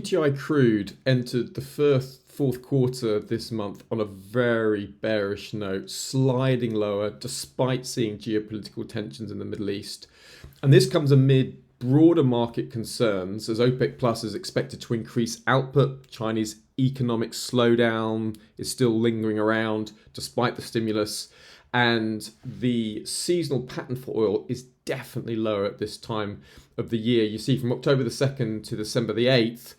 WTI crude entered the fourth quarter this month on a very bearish note, sliding lower despite seeing geopolitical tensions in the Middle East. And this comes amid broader market concerns as OPEC Plus is expected to increase output. Chinese economic slowdown is still lingering around despite the stimulus. And the seasonal pattern for oil is definitely lower at this time of the year. You see from October the 2nd to December the 8th,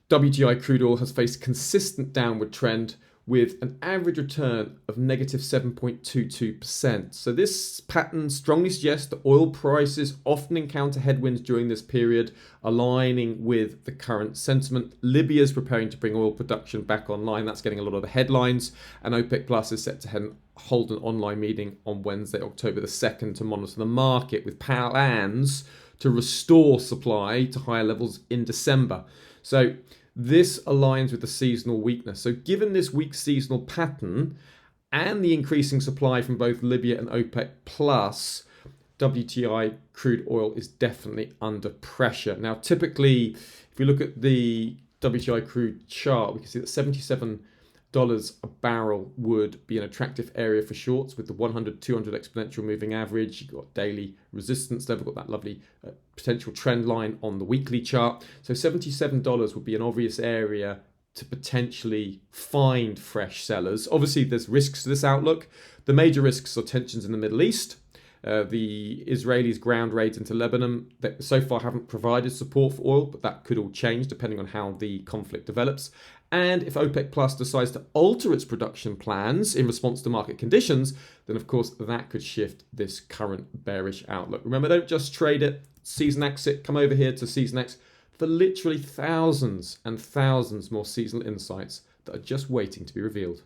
WTI crude oil has faced consistent downward trend with an average return of negative 7.22%. So this pattern strongly suggests that oil prices often encounter headwinds during this period, aligning with the current sentiment. Libya is preparing to bring oil production back online. That's getting a lot of the headlines. And OPEC Plus is set to hold an online meeting on Wednesday, October the 2nd to monitor the market with plans to restore supply to higher levels in December. So this aligns with the seasonal weakness. So given this weak seasonal pattern and the increasing supply from both Libya and OPEC Plus, WTI crude oil is definitely under pressure. Now, typically, if we look at the WTI crude chart, we can see that $77 a barrel would be an attractive area for shorts with the 100, 200 exponential moving average. You've got daily resistance level, got that lovely potential trend line on the weekly chart. So $77 would be an obvious area to potentially find fresh sellers. Obviously, there's risks to this outlook. The major risks are tensions in the Middle East. The Israelis' ground raids into Lebanon that so far haven't provided support for oil, but that could all change depending on how the conflict develops. And if OPEC Plus decides to alter its production plans in response to market conditions, then of course that could shift this current bearish outlook. Remember, don't just trade it. Season exit, come over here to Season X for literally thousands and thousands more seasonal insights that are just waiting to be revealed.